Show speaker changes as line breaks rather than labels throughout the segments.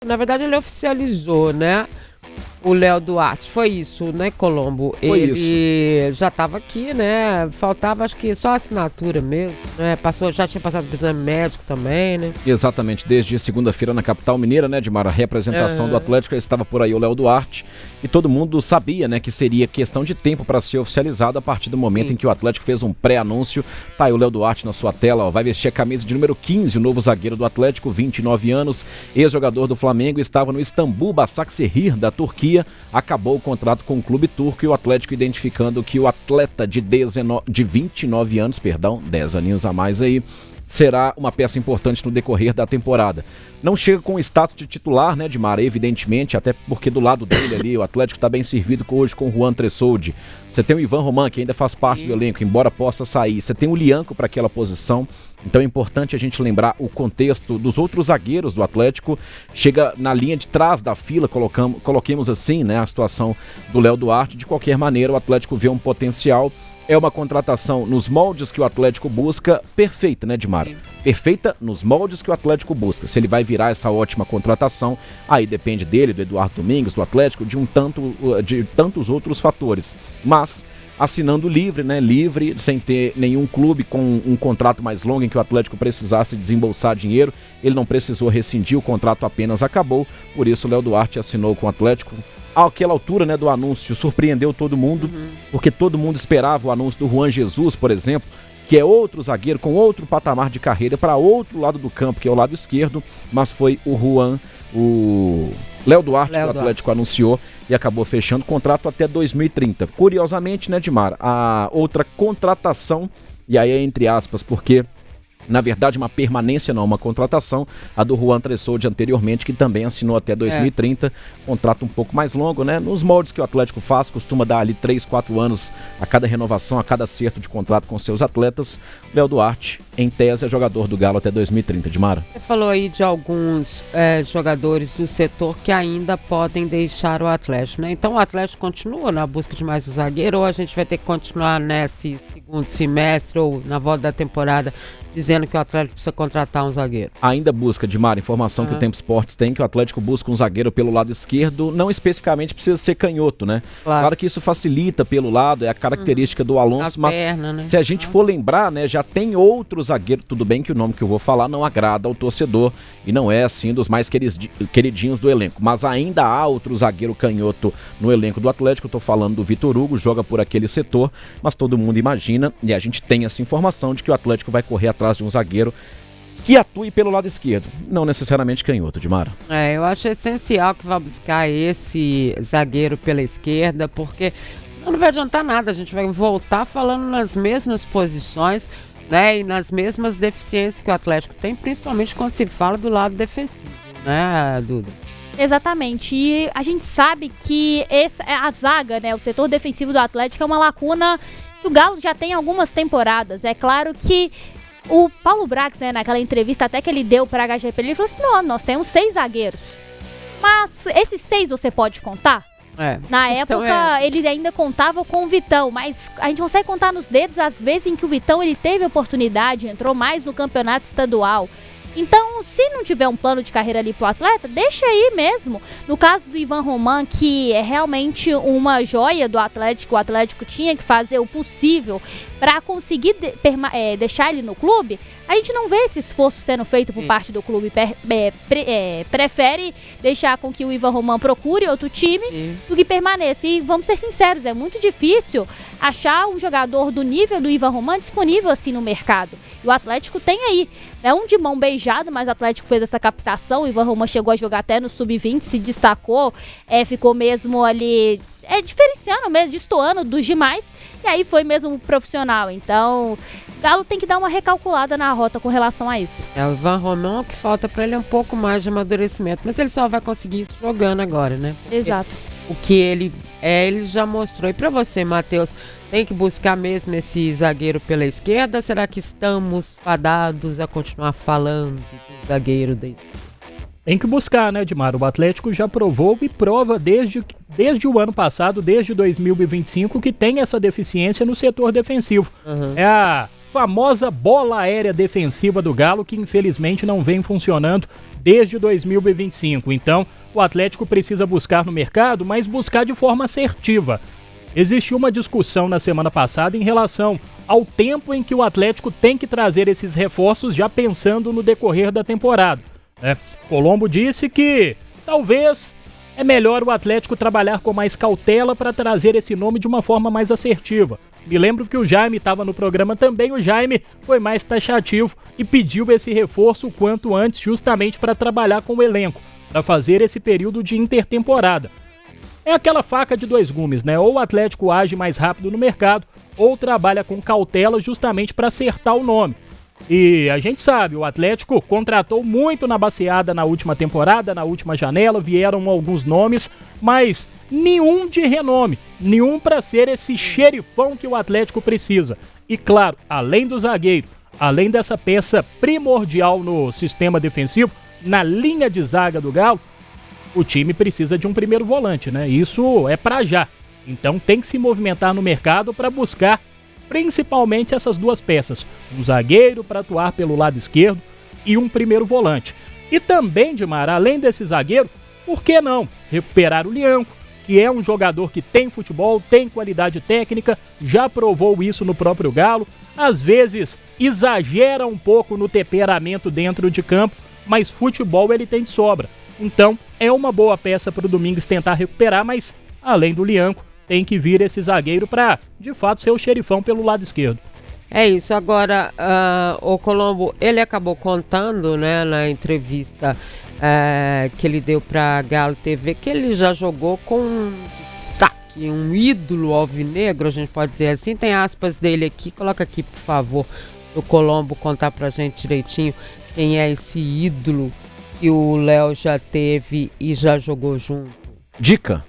Na verdade, ele oficializou, né? O Léo Duarte, foi isso, né, Colombo?
Foi
ele já estava aqui, né? Faltava, acho que só a assinatura mesmo, né? Já tinha passado por exame médico também, né?
Exatamente, desde segunda-feira na capital mineira, né, Edmar? A representação do Atlético, estava por aí o Léo Duarte, e todo mundo sabia, né, que seria questão de tempo para ser oficializado a partir do momento em que o Atlético fez um pré-anúncio. Tá aí o Léo Duarte na sua tela, ó, vai vestir a camisa de número 15, o novo zagueiro do Atlético, 29 anos, ex-jogador do Flamengo, estava no Istambul Basaksehir da Turquia, acabou o contrato com o clube turco, e o Atlético identificando que o atleta de 29 anos, 10 aninhos a mais aí, será uma peça importante no decorrer da temporada. Não chega com o status de titular, né, Edmar? Evidentemente, até porque do lado dele ali, o Atlético está bem servido hoje com o Juan Tressoldi. Você tem o Ivan Roman, que ainda faz parte do elenco, embora possa sair. Você tem o Lianco para aquela posição. Então é importante a gente lembrar o contexto dos outros zagueiros do Atlético. Chega na linha de trás da fila, coloquemos assim, né, a situação do Léo Duarte. De qualquer maneira, o Atlético vê um potencial. É uma contratação nos moldes que o Atlético busca, perfeita, né, Edmar? Perfeita nos moldes que o Atlético busca. Se ele vai virar essa ótima contratação, aí depende dele, do Eduardo Domingues, do Atlético, de tantos outros fatores. Mas assinando livre, né? Livre, sem ter nenhum clube com um contrato mais longo em que o Atlético precisasse desembolsar dinheiro. Ele não precisou rescindir, o contrato apenas acabou. Por isso o Léo Duarte assinou com o Atlético. Àquela altura, né, do anúncio, surpreendeu todo mundo, porque todo mundo esperava o anúncio do Juan Jesus, por exemplo, que é outro zagueiro com outro patamar de carreira para outro lado do campo, que é o lado esquerdo, mas foi o Léo Duarte que o Atlético anunciou e acabou fechando o contrato até 2030. Curiosamente, né, Edmar, a outra contratação, e aí é entre aspas, porque na verdade uma permanência não, uma contratação, a do Juan Tressoldi anteriormente, que também assinou até 2030, contrato um pouco mais longo, né? Nos moldes que o Atlético faz, costuma dar ali 3, 4 anos a cada renovação, a cada acerto de contrato com seus atletas. Léo Duarte, em tese, é jogador do Galo até 2030, Edmara.
Você falou aí de alguns jogadores do setor que ainda podem deixar o Atlético, né? Então o Atlético continua na busca de mais um zagueiro, ou a gente vai ter que continuar nesse segundo semestre ou na volta da temporada dizendo que o Atlético precisa contratar um zagueiro?
Ainda busca, Edmar, informação que o Tempo Esportes tem, que o Atlético busca um zagueiro pelo lado esquerdo, não especificamente precisa ser canhoto, né? Claro que isso facilita pelo lado, é a característica do Alonso, mas perna, né? Se a gente for lembrar, né, já tem outro zagueiro, tudo bem que o nome que eu vou falar não agrada ao torcedor e não é, assim, dos mais queridinhos do elenco, mas ainda há outro zagueiro canhoto no elenco do Atlético. Eu tô falando do Vitor Hugo, joga por aquele setor, mas todo mundo imagina, e a gente tem essa informação de que o Atlético vai correr atrás de um zagueiro que atue pelo lado esquerdo, não necessariamente canhoto, Edmara.
Eu acho essencial que vá buscar esse zagueiro pela esquerda, porque senão não vai adiantar nada, a gente vai voltar falando nas mesmas posições, né, e nas mesmas deficiências que o Atlético tem, principalmente quando se fala do lado defensivo, né, Duda?
Exatamente, e a gente sabe que a zaga, né, o setor defensivo do Atlético é uma lacuna que o Galo já tem algumas temporadas. É claro que o Paulo Brax, né, naquela entrevista até que ele deu para a HGP, ele falou assim, não, nós temos 6 zagueiros, mas esses 6 você pode contar? Na época ele ainda contava com o Vitão, mas a gente consegue contar nos dedos as vezes em que o Vitão ele teve oportunidade, entrou mais no campeonato estadual. Então, se não tiver um plano de carreira ali pro atleta, deixa aí mesmo. No caso do Ivan Roman, que é realmente uma joia do Atlético, o Atlético tinha que fazer o possível para conseguir deixar ele no clube, a gente não vê esse esforço sendo feito por parte do clube. Prefere deixar com que o Ivan Roman procure outro time do que permaneça. E vamos ser sinceros, é muito difícil achar um jogador do nível do Ivan Roman disponível assim no mercado. E o Atlético tem aí, né, um de mão beijada, mas o Atlético fez essa captação. O Ivan Roman chegou a jogar até no Sub-20, se destacou, ficou mesmo ali diferenciando mesmo, destoando dos demais, e aí foi mesmo profissional. Então, o Galo tem que dar uma recalculada na rota com relação a isso.
O Ivan Roman, o que falta para ele é um pouco mais de amadurecimento, mas ele só vai conseguir isso jogando agora, né? Porque
exato.
O que ele já mostrou. E para você, Matheus, tem que buscar mesmo esse zagueiro pela esquerda? Será que estamos fadados a continuar falando do zagueiro da esquerda?
Tem que buscar, né, Edmar? O Atlético já provou e prova desde o ano passado, desde 2025, que tem essa deficiência no setor defensivo. É a famosa bola aérea defensiva do Galo, que infelizmente não vem funcionando desde 2025. Então, o Atlético precisa buscar no mercado, mas buscar de forma assertiva. Existiu uma discussão na semana passada em relação ao tempo em que o Atlético tem que trazer esses reforços, já pensando no decorrer da temporada, né? Colombo disse que talvez é melhor o Atlético trabalhar com mais cautela para trazer esse nome de uma forma mais assertiva. Me lembro que o Jaime estava no programa também, o Jaime foi mais taxativo e pediu esse reforço o quanto antes, justamente para trabalhar com o elenco, para fazer esse período de intertemporada. É aquela faca de dois gumes, né? Ou o Atlético age mais rápido no mercado, ou trabalha com cautela justamente para acertar o nome. E a gente sabe, o Atlético contratou muito na baseada na última temporada, na última janela, vieram alguns nomes, mas nenhum de renome, nenhum para ser esse xerifão que o Atlético precisa. E claro, além do zagueiro, além dessa peça primordial no sistema defensivo, na linha de zaga do Galo, o time precisa de um primeiro volante, né? Isso é para já. Então tem que se movimentar no mercado para buscar principalmente essas duas peças. Um zagueiro para atuar pelo lado esquerdo e um primeiro volante. E também, Dimar, além desse zagueiro, por que não recuperar o Lianco, que é um jogador que tem futebol, tem qualidade técnica, já provou isso no próprio Galo, às vezes exagera um pouco no temperamento dentro de campo, mas futebol ele tem de sobra. Então, é uma boa peça para o Domingues tentar recuperar, mas, além do Lianco, tem que vir esse zagueiro para, de fato, ser o xerifão pelo lado esquerdo.
É isso. Agora, o Colombo, ele acabou contando, né, na entrevista que ele deu para Galo TV, que ele já jogou com um destaque, um ídolo alvinegro, a gente pode dizer assim. Tem aspas dele aqui, coloca aqui, por favor, o Colombo contar pra gente direitinho quem é esse ídolo que o Léo já teve e já jogou junto.
Dica?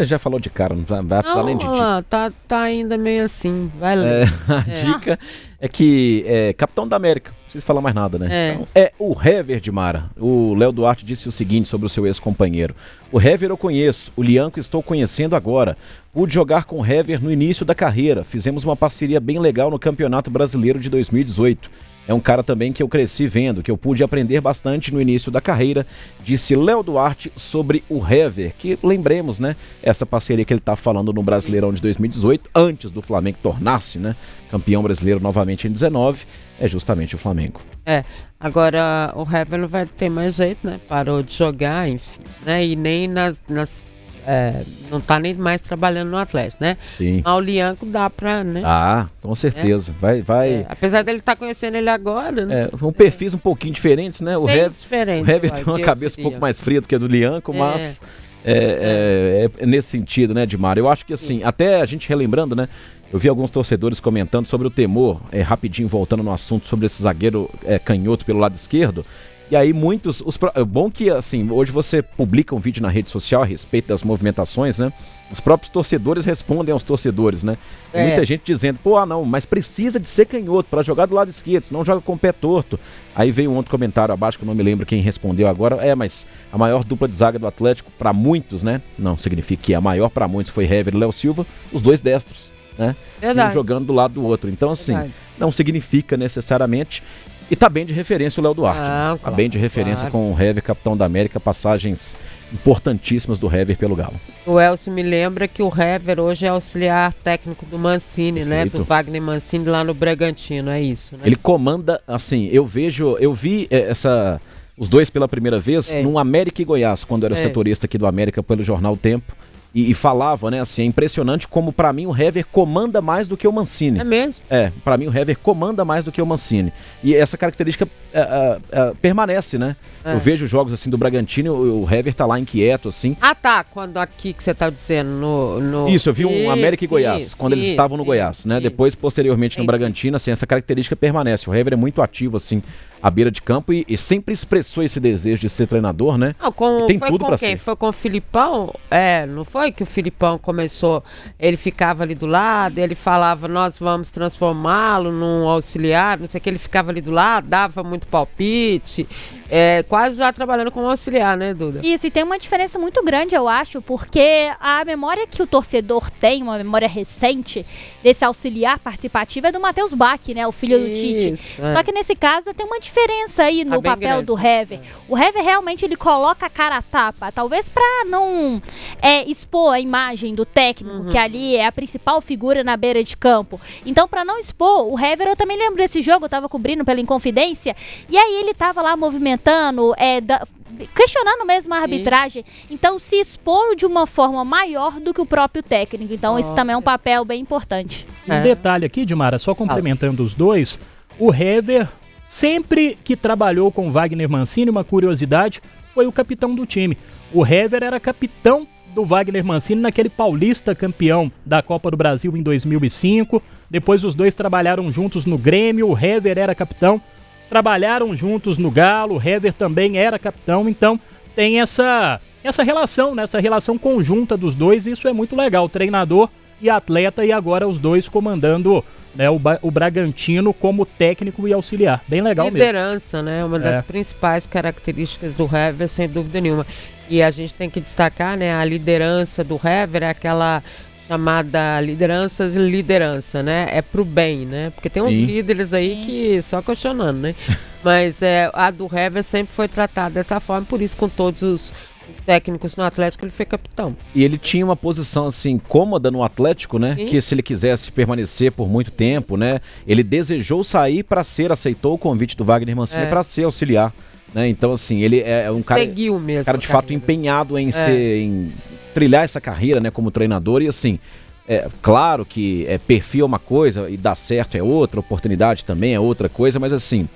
Já falou de cara, não vai precisar nem de dica.
Tá ainda meio assim, vai ler.
A dica é que é capitão da América, não precisa falar mais nada, né? Então, é o Hever de Mara. O Léo Duarte disse o seguinte sobre o seu ex-companheiro: o Hever eu conheço, o Lianco estou conhecendo agora. Pude jogar com o Hever no início da carreira, fizemos uma parceria bem legal no Campeonato Brasileiro de 2018. É um cara também que eu cresci vendo, que eu pude aprender bastante no início da carreira, disse Léo Duarte sobre o Hever, que lembremos, né, essa parceria que ele está falando no Brasileirão de 2018, antes do Flamengo tornar-se, né, campeão brasileiro novamente em 19, é justamente o Flamengo.
Agora o Hever não vai ter mais jeito, né, parou de jogar, enfim, né, e nem não tá nem mais trabalhando no Atlético, né?
Sim.
Mas o Lianco dá pra, né?
Com certeza. Vai.
Apesar dele estar conhecendo ele agora, né?
São perfis um pouquinho diferentes, né? O Hever tem uma cabeça um pouco mais fria do que a do Lianco, mas é nesse sentido, né, Dimar? Eu acho que assim, até a gente relembrando, né? Eu vi alguns torcedores comentando sobre o temor, rapidinho voltando no assunto sobre esse zagueiro canhoto pelo lado esquerdo. E aí muitos... bom que, assim, hoje você publica um vídeo na rede social a respeito das movimentações, né? Os próprios torcedores respondem aos torcedores, né? E muita gente dizendo, não, mas precisa de ser canhoto para jogar do lado esquerdo, senão joga com o pé torto. Aí veio um outro comentário abaixo, que eu não me lembro quem respondeu agora. Mas a maior dupla de zaga do Atlético, para muitos, né? Não significa que a maior para muitos foi Hever e Léo Silva, os dois destros, né? Um jogando do lado do outro. Então, assim, não significa necessariamente... E tá bem de referência o Léo Duarte. Né? Tá bem de referência com o Hever, capitão da América, passagens importantíssimas do Hever pelo Galo. O
Elcio me lembra que o Hever hoje é auxiliar técnico do Mancini, né? Do Wagner Mancini lá no Bragantino, é isso, né?
Ele comanda, assim, eu vi os dois pela primeira vez no América e Goiás, quando era setorista aqui do América pelo jornal O Tempo. E falava, né, assim, é impressionante como pra mim o Hever comanda mais do que o Mancini.
É mesmo?
Pra mim o Hever comanda mais do que o Mancini. E essa característica permanece, né? Eu vejo jogos assim do Bragantino, o Hever tá lá inquieto, assim.
Quando aqui que você tá dizendo, no...
Isso, eu vi um América e Goiás, quando eles estavam no Goiás, né? Depois, posteriormente, no Bragantino, assim, essa característica permanece. O Hever é muito ativo, assim, à beira de campo e sempre expressou esse desejo de ser treinador, né?
Tem tudo pra ser. Foi com o Filipão? Não foi que o Filipão começou, ele ficava ali do lado, ele falava, nós vamos transformá-lo num auxiliar, não sei o que, ele ficava ali do lado, dava muito palpite, quase já trabalhando como auxiliar, né, Duda?
Isso, e tem uma diferença muito grande, eu acho, porque a memória que o torcedor tem, uma memória recente desse auxiliar participativo é do Matheus Bach, né, o filho do Tite. Só que nesse caso tem uma diferença aí no papel do Hever. O Hever realmente ele coloca a cara a tapa, talvez para não expor a imagem do técnico, que ali é a principal figura na beira de campo. Então, para não expor, o Hever, eu também lembro desse jogo, eu tava cobrindo pela Inconfidência, e aí ele tava lá movimentando, questionando mesmo a arbitragem. Então, se expor de uma forma maior do que o próprio técnico. Então, esse também é um papel bem importante.
Um detalhe aqui, Dimara, só complementando os dois, o Hever, sempre que trabalhou com Wagner Mancini, uma curiosidade, foi o capitão do time. O Hever era capitão do Wagner Mancini naquele paulista campeão da Copa do Brasil em 2005. Depois os dois trabalharam juntos no Grêmio, o Hever era capitão. Trabalharam juntos no Galo, o Hever também era capitão, então tem essa relação, né, essa relação conjunta dos dois, e isso é muito legal, treinador e atleta, e agora os dois comandando, né, o Bragantino como técnico e auxiliar. Bem legal mesmo.
Liderança, né? Uma das principais características do Hever, sem dúvida nenhuma. E a gente tem que destacar, né? A liderança do Hever é aquela chamada liderança, né? É pro bem, né? Porque tem uns líderes aí que só questionando, né? Mas a do Hever sempre foi tratada dessa forma, por isso com todos os técnicos no Atlético ele foi capitão.
E ele tinha uma posição assim cômoda no Atlético, né? Que se ele quisesse permanecer por muito tempo, né? Ele desejou sair aceitou o convite do Wagner Mancini para ser auxiliar, né? Então assim, ele é um cara,
seguiu mesmo,
cara de fato empenhado em em trilhar essa carreira, né, como treinador. E assim, claro que perfil é uma coisa e dar certo é outra, oportunidade também é outra coisa, mas assim,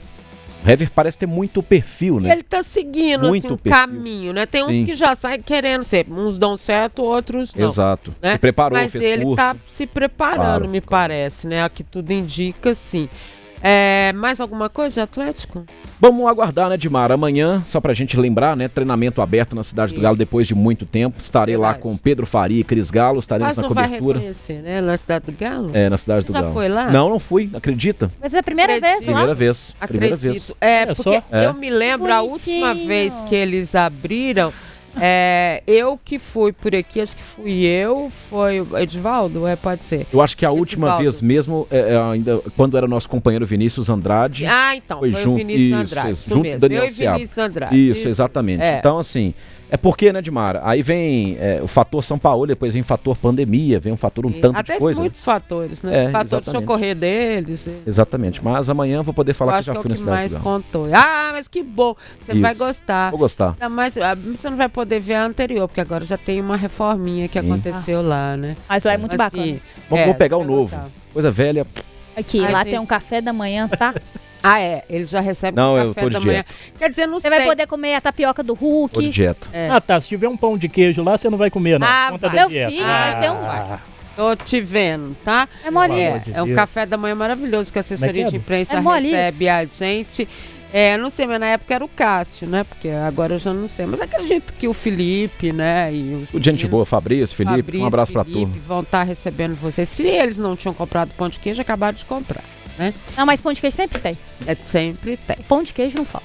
o Hever parece ter muito perfil, né?
Ele tá seguindo muito assim, um caminho, né? Tem uns que já saem querendo ser, uns dão certo, outros não.
Exato.
Né?
Se preparou,
mas
fez
ele
curso.
tá se preparando, me parece, né? Aqui tudo indica, sim. Mais alguma coisa de Atlético?
Vamos aguardar, né, Dimara? Amanhã, só pra gente lembrar, né, treinamento aberto na Cidade do Galo depois de muito tempo. Estarei lá com Pedro Faria e Cris Galo, estaremos na cobertura.
Vai reconhecer, né, na Cidade do Galo?
Na Cidade do Galo.
Já foi lá?
Não fui, acredita?
Mas é a primeira vez lá?
Primeira vez.
Acredito. Porque eu me lembro a última vez que eles abriram, eu que fui por aqui, acho que foi o Edivaldo, pode ser.
Eu acho que a última vez mesmo, ainda quando era nosso companheiro Vinícius Andrade.
Então, foi o Vinícius Andrade, isso
junto
mesmo.
Daniel
Eu e Vinícius Andrade.
Isso, exatamente. Então, assim, porque, né, Dimara? Aí vem o fator São Paulo, depois vem o fator pandemia, vem um fator tanto de coisa.
Até muitos fatores, né? O fator de socorrer deles.
Exatamente, mas amanhã eu vou poder falar que já fui na Cidade do Galo.
Contou. Mas que bom, você vai gostar.
Vou gostar.
Mas você não vai poder ver a anterior, porque agora já tem uma reforminha que aconteceu lá, né?
Mas lá é muito bacana.
Vamos pegar o novo. Coisa velha.
Aqui, lá tem um café da manhã, tá?
Ele já recebe um café da manhã. Quer dizer, não sei.
Você vai poder comer a tapioca do Hulk.
Tô de dieta.
Se tiver um pão de queijo lá, você não vai comer, não.
Meu filho vai ser um...
Tô te vendo, tá?
É molinho.
É um café da manhã maravilhoso que a assessoria de imprensa recebe a gente. Não sei, mas na época era o Cássio, né? Porque agora eu já não sei. Mas acredito que o Felipe, né? E
o gente boa, Fabrício, Felipe, um abraço pra turma.
Vão estar recebendo vocês. Se eles não tinham comprado pão de queijo, acabaram de comprar, né?
Não, mas pão de queijo sempre tem.
Sempre tem.
Pão de queijo não falta.